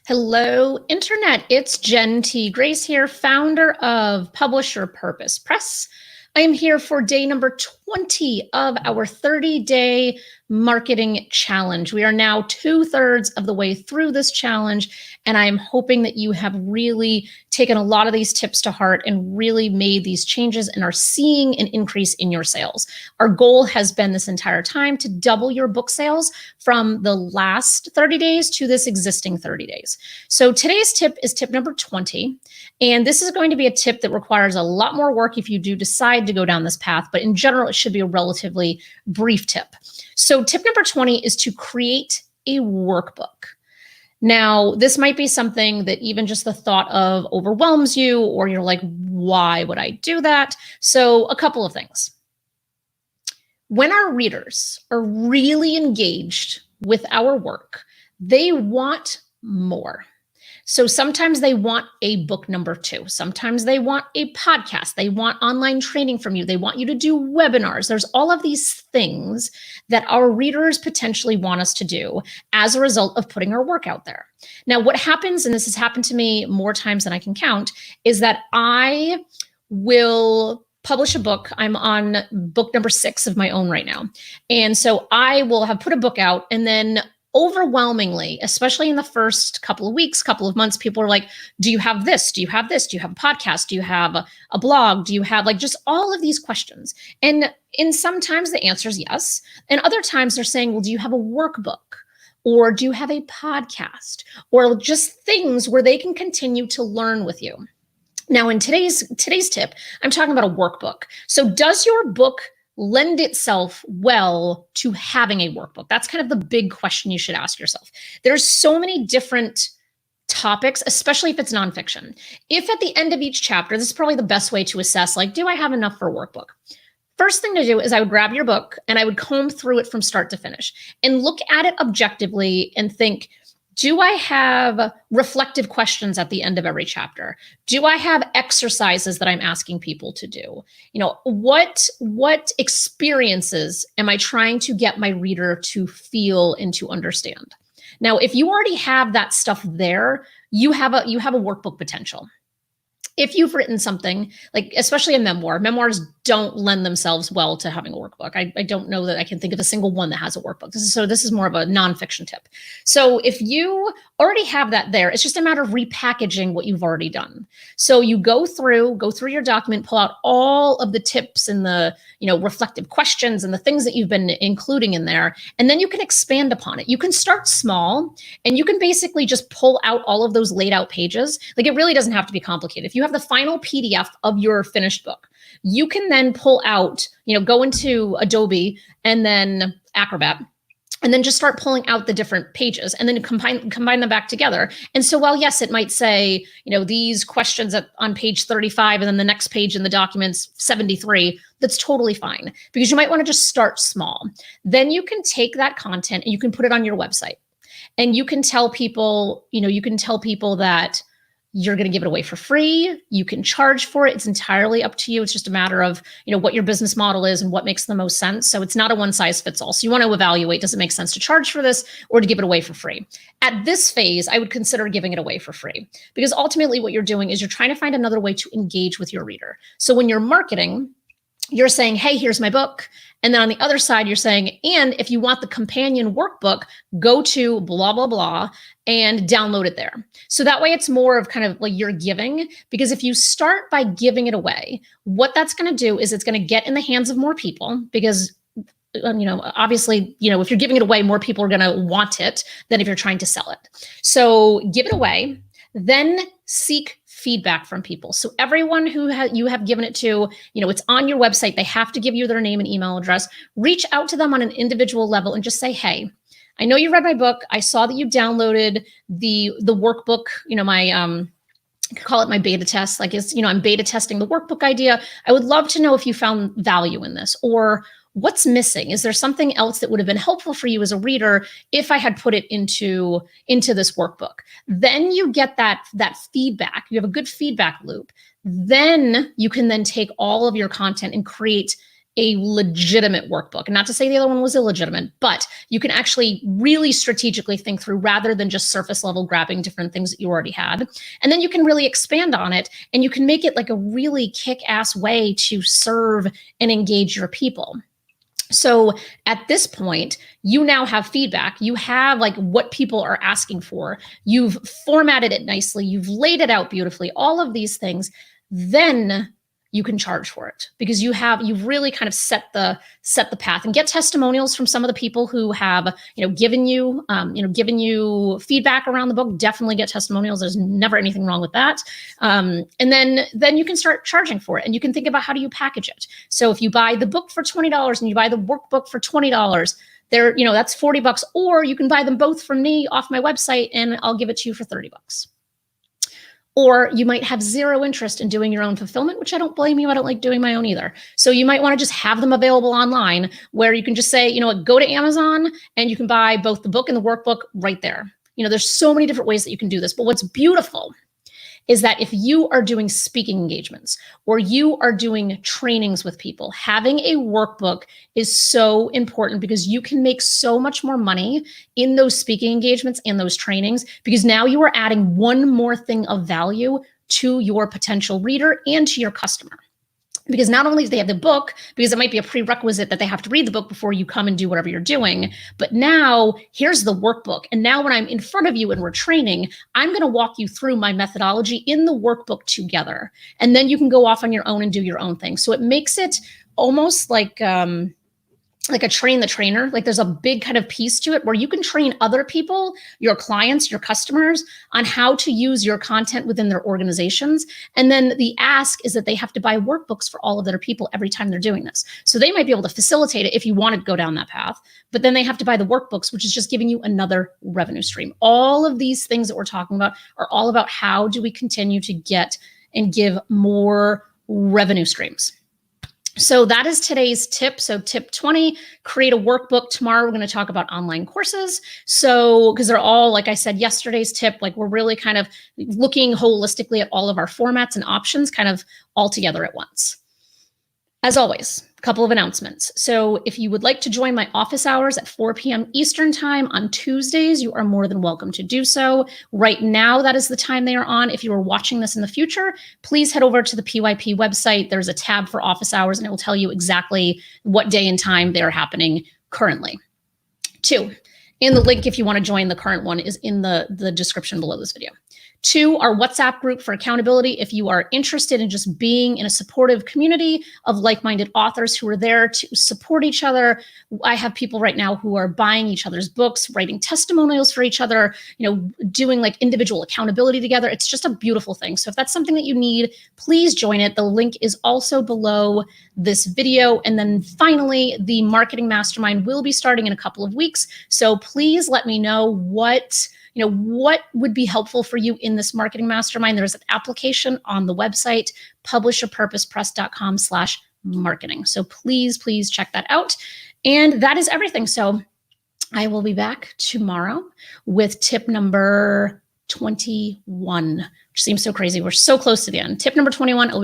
Hello, Internet. It's Jen T. Grace here, founder of Publisher Purpose Press. I am here for day number 20 of our 30-day marketing challenge. We are now 2/3 of the way through this challenge, and I am hoping that you have really taken a lot of these tips to heart and really made these changes and are seeing an increase in your sales. Our goal has been this entire time to double your book sales from the last 30 days to this existing 30 days. So today's tip is tip number 20. And this is going to be a tip that requires a lot more work if you do decide to go down this path. But in general, it should be a relatively brief tip. So tip number 20 is to create a workbook. Now, this might be something that even just the thought of overwhelms you, or you're like, why would I do that? So a couple of things. When our readers are really engaged with our work, they want more. So sometimes they want a book number 2. Sometimes they want a podcast. They want online training from you. They want you to do webinars. There's all of these things that our readers potentially want us to do as a result of putting our work out there. Now, what happens, and this has happened to me more times than I can count, is that I will publish a book. I'm on book number 6 of my own right now. And so I will have put a book out, and then overwhelmingly, especially in the first couple of weeks, couple of months, people are like, do you have this? Do you have this? Do you have a podcast? Do you have a blog? Do you have just all of these questions? And sometimes the answer is yes. And other times they're saying, well, do you have a workbook? Or do you have a podcast? Or just things where they can continue to learn with you. Now, in today's tip, I'm talking about a workbook. So does your book lend itself well to having a workbook? That's kind of the big question you should ask yourself. There's so many different topics, especially if it's nonfiction. If at the end of each chapter, this is probably the best way to assess, do I have enough for a workbook? First thing to do is I would grab your book and I would comb through it from start to finish and look at it objectively and think, do I have reflective questions at the end of every chapter? Do I have exercises that I'm asking people to do? What experiences am I trying to get my reader to feel and to understand? Now, if you already have that stuff there, you have a workbook potential. If you've written something, especially a memoir, memoirs don't lend themselves well to having a workbook. I don't know that I can think of a single one that has a workbook. This is more of a nonfiction tip. So if you already have that there, it's just a matter of repackaging what you've already done. So you go through your document, pull out all of the tips and the reflective questions and the things that you've been including in there, and then you can expand upon it. You can start small, and you can basically just pull out all of those laid out pages. It really doesn't have to be complicated. If you have the final PDF of your finished book, you can then pull out, go into Adobe and then Acrobat, and then just start pulling out the different pages and then combine them back together. And so while, yes, it might say, these questions on page 35 and then the next page in the document's 73, that's totally fine, because you might want to just start small. Then you can take that content and you can put it on your website, and you can tell people, that you're going to give it away for free. You can charge for it. It's entirely up to you. It's just a matter of, what your business model is and what makes the most sense. So it's not a one size fits all. So you want to evaluate, does it make sense to charge for this or to give it away for free? At this phase, I would consider giving it away for free, because ultimately what you're doing is you're trying to find another way to engage with your reader. So when you're marketing, you're saying, hey, here's my book. And then on the other side, you're saying, and if you want the companion workbook, go to blah, blah, blah, and download it there. So that way it's more of kind of like you're giving, because if you start by giving it away, what that's going to do is it's going to get in the hands of more people, because obviously, if you're giving it away, more people are going to want it than if you're trying to sell it. So give it away, then seek feedback from people. So everyone who you have given it to, it's on your website. They have to give you their name and email address. Reach out to them on an individual level and just say, hey, I know you read my book. I saw that you downloaded the workbook, I could call it my beta test. I'm beta testing the workbook idea. I would love to know if you found value in this, or what's missing. Is there something else that would have been helpful for you as a reader if I had put it into this workbook? Then you get that feedback. You have a good feedback loop. Then you can then take all of your content and create a legitimate workbook. And not to say the other one was illegitimate, but you can actually really strategically think through rather than just surface level grabbing different things that you already had. And then you can really expand on it and you can make it like a really kick-ass way to serve and engage your people. So at this point, you now have feedback. You have like what people are asking for. You've formatted it nicely. You've laid it out beautifully, all of these things. Then you can charge for it because you've really kind of set the path and get testimonials from some of the people who have, given you feedback around the book. Definitely get testimonials. There's never anything wrong with that. And then you can start charging for it and you can think about how do you package it. So if you buy the book for $20 and you buy the workbook for $20, that's $40, or you can buy them both from me off my website and I'll give it to you for $30. Or you might have zero interest in doing your own fulfillment, which I don't blame you. I don't like doing my own either. So you might want to just have them available online where you can just say, go to Amazon and you can buy both the book and the workbook right there. There's so many different ways that you can do this. But what's beautiful is that if you are doing speaking engagements or you are doing trainings with people, having a workbook is so important because you can make so much more money in those speaking engagements and those trainings because now you are adding one more thing of value to your potential reader and to your customer. Because not only do they have the book, because it might be a prerequisite that they have to read the book before you come and do whatever you're doing, but now here's the workbook. And now when I'm in front of you and we're training, I'm going to walk you through my methodology in the workbook together. And then you can go off on your own and do your own thing. So it makes it almost like a train the trainer. Like there's a big kind of piece to it where you can train other people, your clients, your customers, on how to use your content within their organizations. And then the ask is that they have to buy workbooks for all of their people every time they're doing this. So they might be able to facilitate it if you want to go down that path, but then they have to buy the workbooks, which is just giving you another revenue stream. All of these things that we're talking about are all about how do we continue to get and give more revenue streams. So that is today's tip. So tip 20, create a workbook. Tomorrow, we're going to talk about online courses. So, because they're all, like I said, yesterday's tip, like we're really kind of looking holistically at all of our formats and options kind of all together at once. As always, a couple of announcements. So if you would like to join my office hours at 4 p.m. Eastern time on Tuesdays, you are more than welcome to do so. Right now, that is the time they are on. If you are watching this in the future, please head over to the PYP website. There's a tab for office hours, and it will tell you exactly what day and time they are happening currently. 2, and the link if you want to join the current one is in the description below this video. 2, our WhatsApp group for accountability. If you are interested in just being in a supportive community of like-minded authors who are there to support each other. I have people right now who are buying each other's books, writing testimonials for each other, doing like individual accountability together. It's just a beautiful thing. So if that's something that you need, please join it. The link is also below this video. And then finally, the marketing mastermind will be starting in a couple of weeks. So please let me know what would be helpful for you in this marketing mastermind. There's an application on the website, publishaPurposePress.com/marketing. So please check that out. And that is everything. So I will be back tomorrow with tip number 21, which seems so crazy. We're so close to the end. Tip number 21.